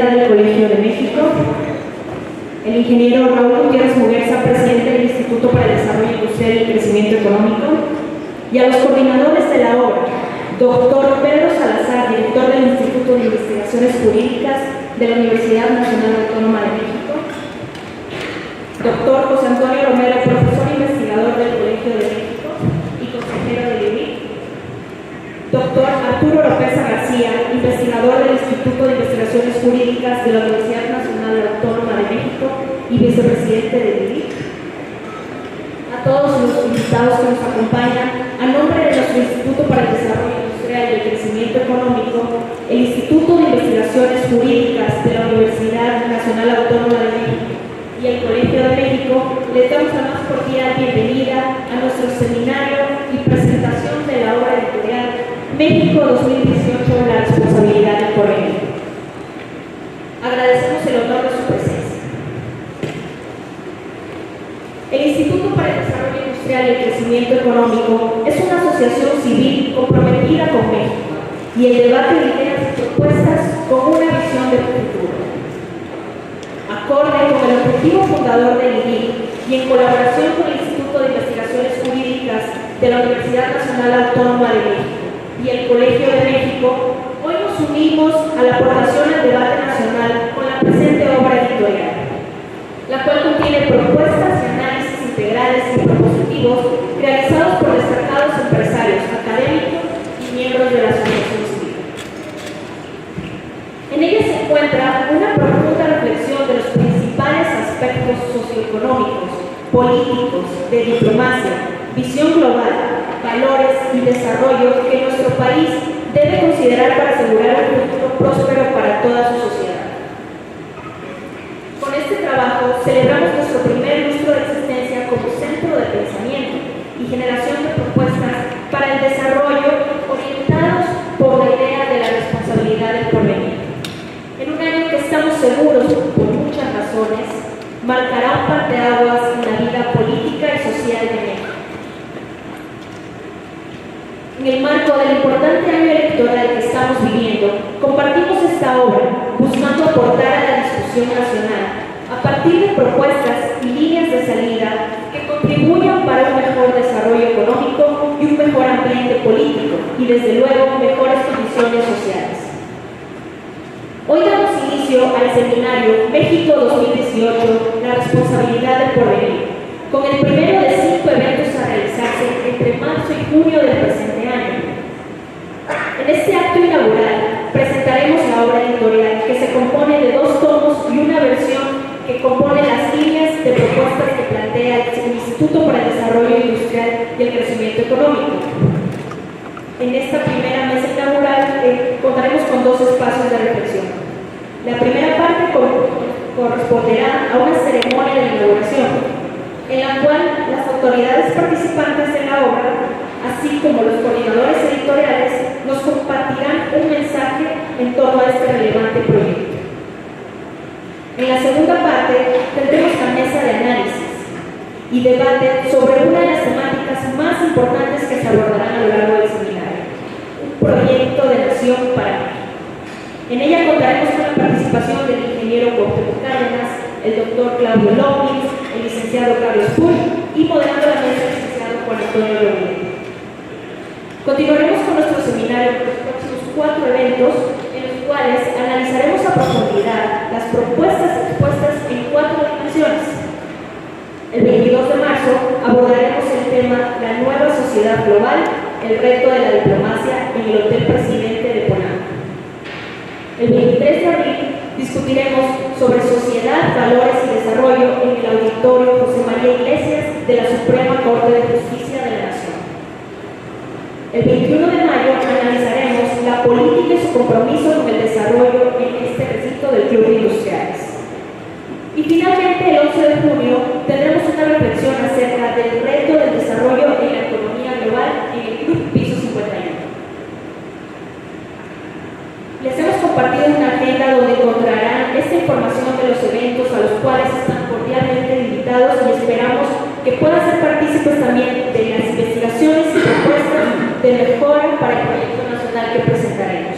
presidenta del Colegio de México, el ingeniero Raúl Gutiérrez Muguerza, presidente del Instituto para el Desarrollo Industrial y el Crecimiento Económico, y a los coordinadores de la obra, doctor Pedro Salazar, director del Instituto de Investigaciones Jurídicas de la Universidad Nacional Autónoma de México, doctor José Antonio Romero, profesor investigador del Colegio de México y consejero del IBIC, doctor Arturo López García, investigador del Instituto de Investigaciones Jurídicas de la Universidad Nacional Autónoma de México y vicepresidente del IBIC, a todos los invitados que nos acompañan, a nombre de nuestro Instituto para el Desarrollo Industrial y el Crecimiento Económico, el Instituto de Investigaciones Jurídicas de la Universidad Nacional Autónoma de México y el Colegio de México, les damos la más cordial bienvenida a nuestro seminario y presentación de la obra editorial México 2018, la responsabilidad del porvenir. Agradecemos el honor de su presencia. El Instituto para el Desarrollo Industrial y el Crecimiento Económico es una asociación civil comprometida con México y el debate de ideas y propuestas con una visión de futuro. Acorde con el objetivo fundador del IBIC y en colaboración con el Instituto de Investigaciones Jurídicas de la Universidad Nacional Autónoma de México y el Colegio de México, hoy nos unimos a la aportación al debate nacional con la presente obra editorial, la cual contiene propuestas y análisis integrales y propositivos realizados por destacados empresarios, académicos y miembros de la asociación civil. En ella se encuentra una profunda reflexión de los principales aspectos socioeconómicos, políticos, de diplomacia, visión global, valores y desarrollo que nuestro país debe considerar para asegurar un futuro próspero para toda su sociedad. Con este trabajo celebramos nuestro primer lustro de existencia como centro de pensamiento y generación de propuestas para el desarrollo orientados por la idea de la responsabilidad del porvenir. En un año que estamos seguros, por muchas razones, marcará un parteaguas en la vida política y social de México. En el marco del importante año electoral que estamos viviendo, compartimos esta obra buscando aportar a la discusión nacional a partir de propuestas y líneas de salida que contribuyan para un mejor desarrollo económico y un mejor ambiente político y desde luego mejores condiciones sociales. Hoy damos inicio al seminario México 2018, la responsabilidad del porvenir, con el primero de 5 eventos a realizarse entre marzo y junio del presente año. En este acto inaugural presentaremos la obra editorial que se compone de 2 tomos y una versión que compone las líneas de propuestas que plantea el Instituto para el Desarrollo Industrial y el Crecimiento Económico. En esta primera mesa inaugural contaremos con 2 espacios de reflexión. La primera parte corresponderá a una ceremonia de inauguración, en la cual las autoridades participantes de la obra, así como los coordinadores editoriales, nos compartirán un mensaje en torno a este relevante proyecto. En la segunda parte tendremos la mesa de análisis y debate sobre una de las temáticas más importantes que se abordarán a lo largo del seminario, un proyecto de nación para México. En ella contaremos con la participación del ingeniero Cuauhtémoc Cárdenas, el doctor Claudio López, el licenciado Carlos Puig y moderando la mesa el licenciado Juan Antonio Romero. Continuaremos con nuestro seminario con los próximos 4 eventos en los cuales analizaremos a profundidad las propuestas expuestas en 4 dimensiones. El 22 de marzo abordaremos el tema La nueva sociedad global, el reto de la diplomacia en el Hotel Presidente de Polanco. El 23 de abril discutiremos sobre sociedad, valores y desarrollo en el auditorio José María Iglesias de la Suprema Corte de Justicia de la Nación. El 21 de mayo analizaremos la política y su compromiso con el desarrollo en este recinto del Club de Industriales. Y finalmente, el 11 de junio, tendremos una reflexión acerca del reto del desarrollo en la economía global en el Club Piso 51. Les hemos compartido una agenda donde encontrarán esta información de los eventos a los cuales están cordialmente invitados y esperamos que puedan ser partícipes también de las investigaciones y propuestas de mejora para el proyecto nacional que presentaremos.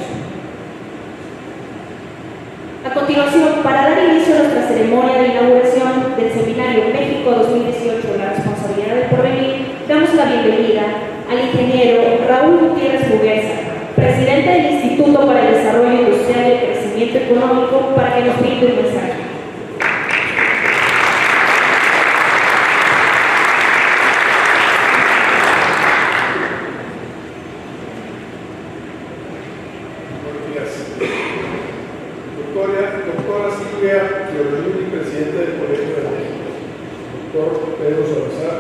A continuación, para dar inicio a nuestra ceremonia de inauguración del Seminario México 2018, la responsabilidad del porvenir, damos la bienvenida al ingeniero Raúl Gutiérrez Muguerza, presidente del Instituto para el Desarrollo Industrial y el Crecimiento Económico, para que nos brinde un mensaje. Doctora Silvia Fiorellini, presidenta del Colegio de México. Doctor Pedro Salazar,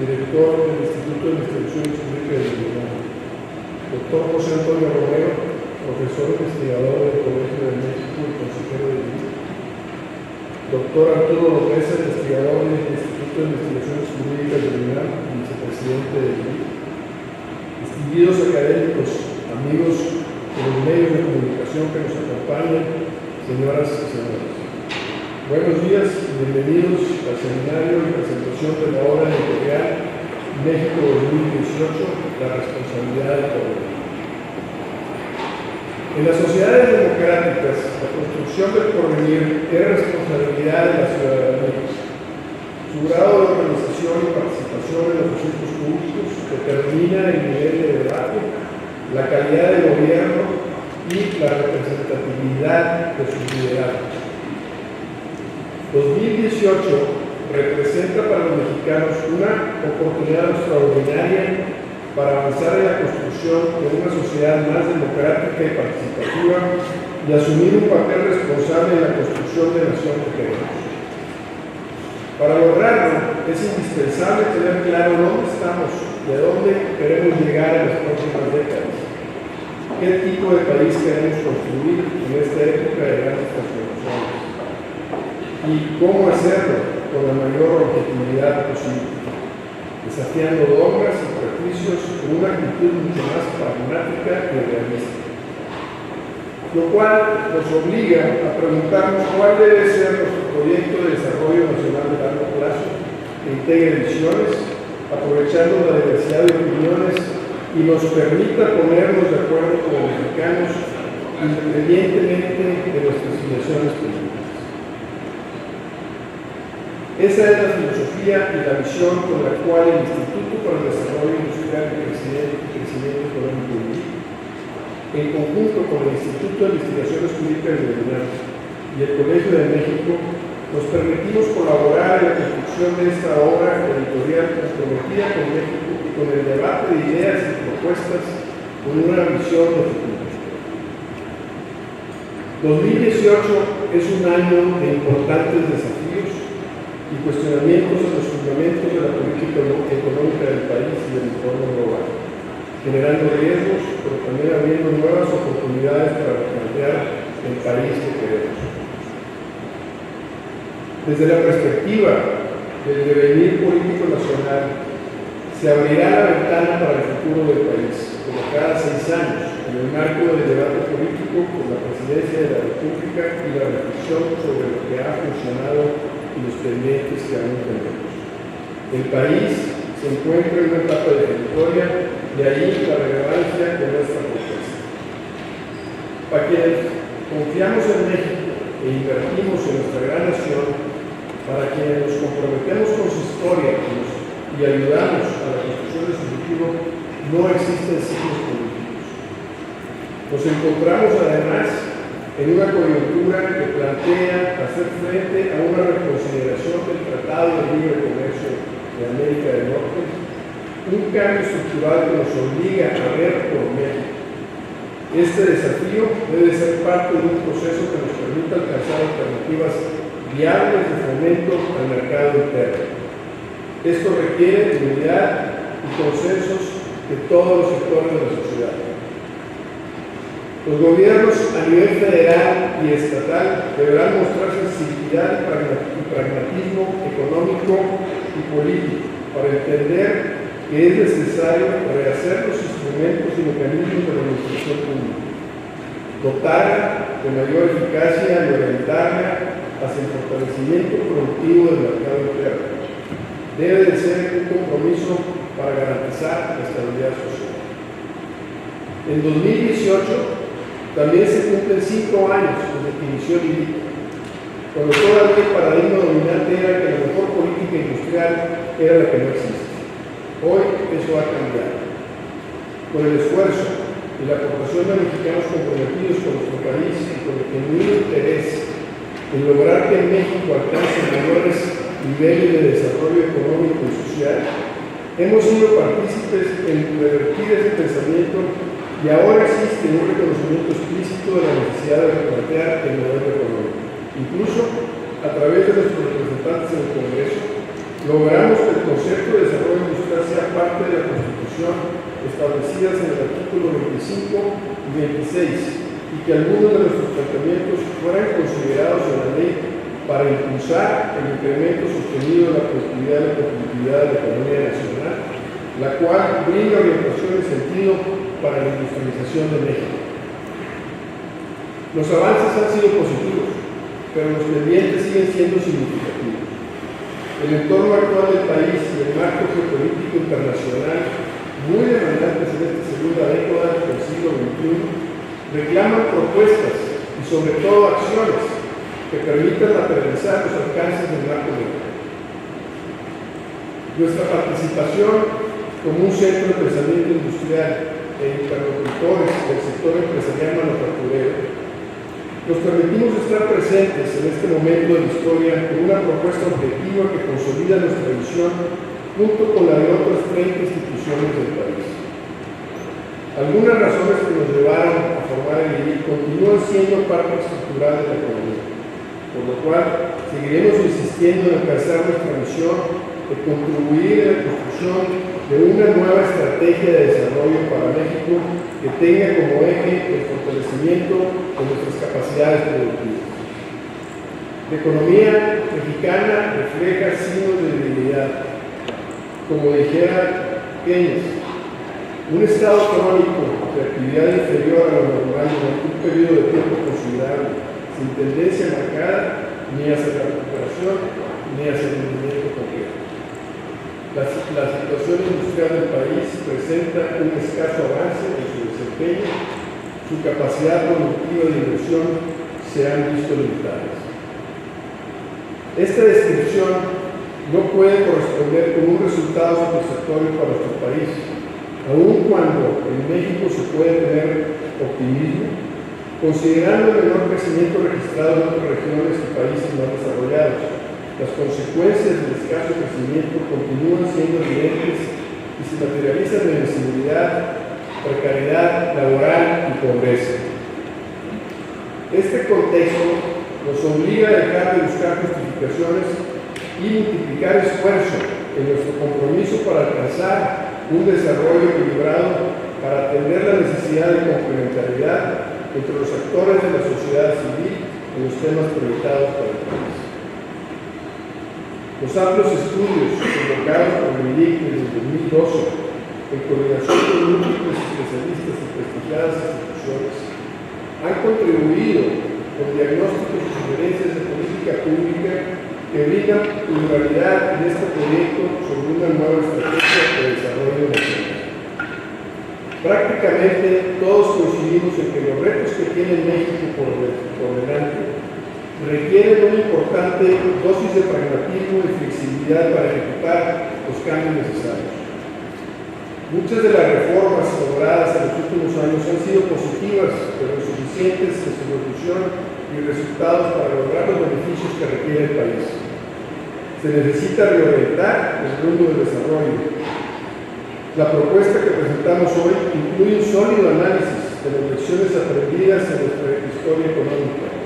director del Instituto de Investigaciones Jurídicas de Uruguay. Doctor José Antonio Romero, profesor investigador del Colegio de México y consejero de INE. Doctor Arturo López, investigador del Instituto de Investigaciones Jurídicas de UNAM y vicepresidente de INE. Distinguidos académicos, amigos de los medios de comunicación que nos acompañan, señoras y señores. Buenos días y bienvenidos al seminario de presentación de la obra editorial México 2018, la responsabilidad del porvenir. En las sociedades democráticas, la construcción del porvenir es responsabilidad de la ciudadanía. Su grado de organización y participación en los asuntos públicos determina el nivel de debate, la calidad de gobierno y la representatividad de sus liderazgos. 2018 representa para los mexicanos una oportunidad extraordinaria para avanzar en la construcción de una sociedad más democrática y participativa y asumir un papel responsable en la construcción de la nación que queremos. Para lograrlo, es indispensable tener claro dónde estamos y a dónde queremos llegar en las próximas décadas. ¿Qué tipo de país queremos construir en esta época de grandes transformaciones? ¿Y cómo hacerlo con la mayor objetividad posible? Desafiando dogmas y prejuicios con una actitud mucho más pragmática y realista. Lo cual nos obliga a preguntarnos cuál debe ser nuestro proyecto de desarrollo nacional de largo plazo, que integre visiones, aprovechando la diversidad de opiniones y nos permita ponernos de acuerdo como mexicanos independientemente de nuestras filiaciones políticas. Esa es la filosofía y la visión con la cual el Instituto para el Desarrollo Industrial y Crecimiento Económico en conjunto con el Instituto de Investigaciones Jurídicas de UNAM y el Colegio de México nos permitimos colaborar en la construcción de esta obra editorial comprometida con México y con el debate de ideas y propuestas con una visión de futuro. 2018 es un año de importantes desafíos y cuestionamientos a los fundamentos de la política económica del país y del entorno global, generando riesgos, pero también abriendo nuevas oportunidades para plantear el país que queremos. Desde la perspectiva del devenir político nacional, se abrirá la ventana para el futuro del país, como cada 6 años, en el marco del debate político por la presidencia de la República y la reflexión sobre lo que ha funcionado y los pendientes que aún tenemos. El país se encuentra en una etapa definitoria, de ahí la relevancia de nuestra propuesta. Para quienes confiamos en México e invertimos en nuestra gran nación, para quienes nos comprometemos con su historia y ayudamos a la construcción de su futuro, no existen signos políticos. Nos encontramos además en una coyuntura que plantea hacer frente a una reconsideración del Tratado de Libre Comercio de América del Norte, un cambio estructural que nos obliga a ver por México. Este desafío debe ser parte de un proceso que nos permita alcanzar alternativas viables de fomento al mercado interno. Esto requiere unidad y consensos de todos los sectores de la sociedad. Los gobiernos a nivel federal y estatal deberán mostrar sensibilidad y pragmatismo económico y político para entender que es necesario rehacer los instrumentos y mecanismos de la administración pública, dotarla de mayor eficacia y orientarla hacia el fortalecimiento productivo del mercado interno. Debe de ser un compromiso para garantizar la estabilidad social. En 2018 También se cumplen 5 años desde que inició el IBIC, cuando todavía el paradigma dominante era que la mejor política industrial era la que no existe. Hoy eso ha cambiado. Con el esfuerzo y la aportación de mexicanos comprometidos con nuestro país y con el genuino interés en lograr que México alcance mayores niveles de desarrollo económico y social, hemos sido partícipes en revertir ese pensamiento y ahora existe un reconocimiento explícito de la necesidad de replantear el modelo económico. Incluso, a través de nuestros representantes en el Congreso, logramos que el concepto de desarrollo industrial sea parte de la Constitución establecidas en el artículo 25 y 26 y que algunos de nuestros planteamientos fueran considerados en la ley para impulsar el incremento sostenido de la productividad y la competitividad de la economía nacional, la cual brinda orientación y sentido para la industrialización de México. Los avances han sido positivos, pero los pendientes siguen siendo significativos. El entorno actual del país y el marco geopolítico internacional, muy demandantes en esta segunda década del siglo XXI, reclaman propuestas y sobre todo acciones que permitan materializar los alcances del marco legal. Nuestra participación como un centro de pensamiento industrial e interlocutores del sector empresarial manufacturero, nos permitimos estar presentes en este momento de la historia con una propuesta objetiva que consolida nuestra visión junto con la de otras 30 instituciones del país. Algunas razones que nos llevaron a formar el IBIC continúan siendo parte estructural de la economía, por lo cual seguiremos insistiendo en alcanzar nuestra misión de contribuir en la construcción de una nueva estrategia de desarrollo para México que tenga como eje el fortalecimiento de nuestras capacidades productivas. La economía mexicana refleja signos de debilidad. Como dijera Keynes, un estado crónico de actividad inferior a lo normal durante un periodo de tiempo considerable, sin tendencia marcada ni hacia la recuperación ni hacia el rendimiento completo. La situación industrial del país presenta un escaso avance en su desempeño, su capacidad productiva de inversión se han visto limitadas. Esta descripción no puede corresponder con un resultado satisfactorio para nuestro país, aun cuando en México se puede tener optimismo, considerando el menor crecimiento registrado en otras regiones y países más desarrollados. Las consecuencias del escaso crecimiento continúan siendo evidentes y se materializan en inseguridad, precariedad laboral y pobreza. Este contexto nos obliga a dejar de buscar justificaciones y multiplicar esfuerzo en nuestro compromiso para alcanzar un desarrollo equilibrado para atender la necesidad de complementariedad entre los actores de la sociedad civil en los temas priorizados para el país. Los amplios estudios convocados por el IBIC desde 2012, en coordinación con múltiples especialistas y prestigiadas instituciones, han contribuido con diagnósticos y sugerencias de política pública que brindan pluralidad en este proyecto sobre una nueva estrategia de desarrollo nacional. Prácticamente todos coincidimos en que los retos que tiene México por delante requieren una importante dosis de pragmatismo y flexibilidad para ejecutar los cambios necesarios. Muchas de las reformas logradas en los últimos años han sido positivas, pero insuficientes en su ejecución y resultados para lograr los beneficios que requiere el país. Se necesita reorientar el rumbo del desarrollo. La propuesta que presentamos hoy incluye un sólido análisis de las lecciones aprendidas en nuestra historia económica,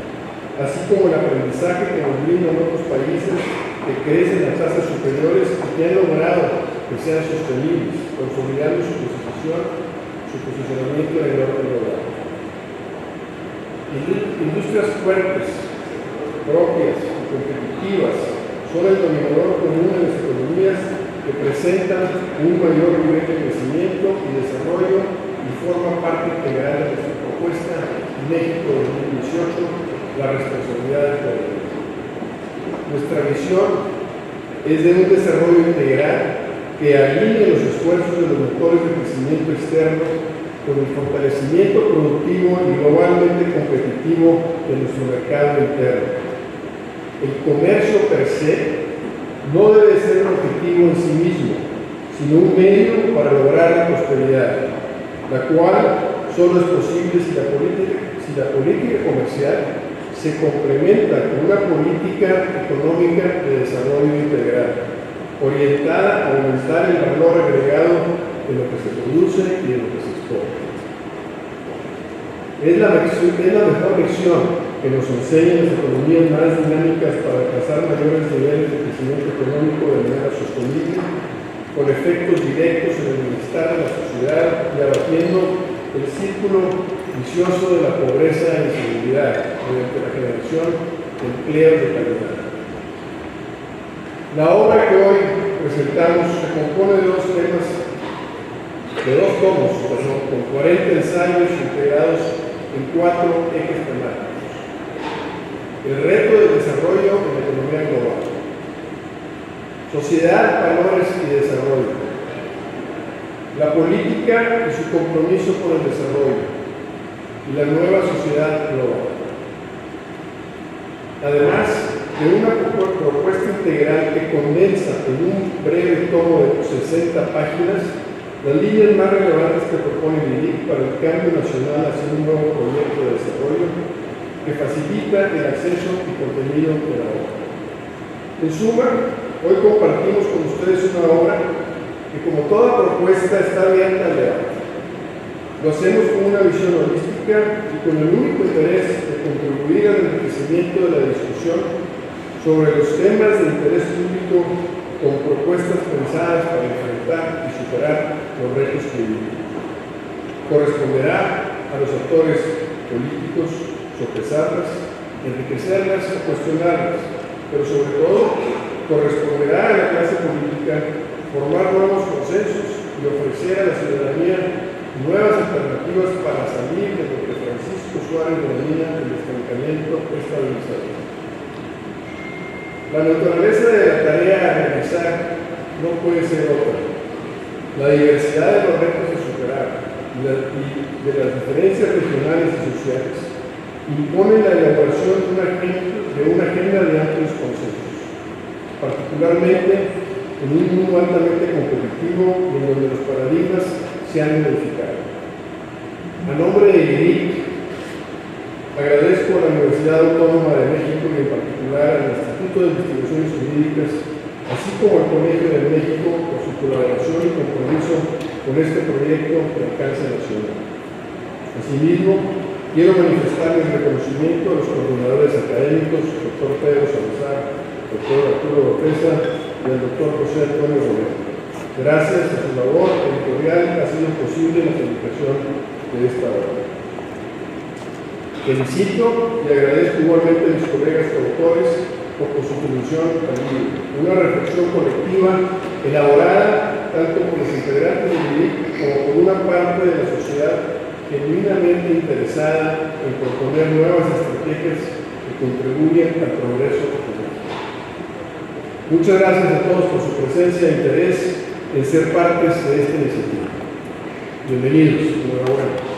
así como el aprendizaje que nos brindan otros países que crecen a tasas superiores y que han logrado que sean sostenibles, consolidando su posicionamiento en el orden global. Industrias fuertes, propias y competitivas son el denominador común de las economías que presentan un mayor nivel de crecimiento y desarrollo y forma parte integral de nuestra propuesta México 2018, la responsabilidad del pueblo. Nuestra visión es de un desarrollo integral que alinee los esfuerzos de los motores de crecimiento externo con el fortalecimiento productivo y globalmente competitivo de nuestro mercado interno. El comercio per se no debe ser un objetivo en sí mismo, sino un medio para lograr la prosperidad, la cual solo es posible si la política comercial se complementa con una política económica de desarrollo integral, orientada a aumentar el valor agregado de lo que se produce y de lo que se exporta. Es la mejor lección que nos enseñan las economías más dinámicas para alcanzar mayores niveles de crecimiento económico de manera sostenible, con efectos directos en el bienestar de la sociedad y abatiendo el círculo vicioso de la pobreza e inseguridad mediante la generación de empleos de calidad. La obra que hoy presentamos se compone de dos tomos, con 40 ensayos integrados en 4 ejes temáticos. El reto del desarrollo en la economía global, sociedad, valores y desarrollo, la política y su compromiso con el desarrollo, y la nueva sociedad global. Además de una propuesta integral que condensa en un breve tomo de 60 páginas las líneas más relevantes que propone el IRIC para el cambio nacional hacia un nuevo proyecto de desarrollo que facilita el acceso y contenido de la obra. En suma, hoy compartimos con ustedes una obra que, como toda propuesta, está abierta al debate. Lo hacemos con una visión holística y con el único interés de contribuir al enriquecimiento de la discusión sobre los temas de interés público con propuestas pensadas para enfrentar y superar los retos que vivimos. Corresponderá a los actores políticos sopesarlas, enriquecerlas o cuestionarlas, pero sobre todo corresponderá a la clase política formar nuevos consensos y ofrecer a la ciudadanía nuevas alternativas para salir de lo que Francisco Suárez denomina el estancamiento estabilizador. La naturaleza de la tarea a realizar no puede ser otra. La diversidad de los retos a superar y de las diferencias regionales y sociales impone la elaboración de una agenda de amplios consensos, particularmente en un mundo altamente competitivo y en donde los paradigmas se han modificado. A nombre de IRIC, agradezco a la Universidad Autónoma de México y en particular al Instituto de Investigaciones Jurídicas, así como al Colegio de México por su colaboración y compromiso con este proyecto de alcance nacional. Asimismo, quiero manifestar mi reconocimiento a los coordinadores académicos, doctor Pedro Salazar, doctor Arturo Lopeza y al doctor José Antonio Romero. Gracias a su labor editorial ha sido posible la publicación de esta obra. Felicito y agradezco igualmente a mis colegas coautores por su contribución al libro. Una reflexión colectiva elaborada tanto por los integrantes del IRIC como por una parte de la sociedad genuinamente interesada en proponer nuevas estrategias que contribuyen al progreso económico. Muchas gracias a todos por su presencia e interés en ser partes de esta iniciativa. Bienvenidos, enhorabuena.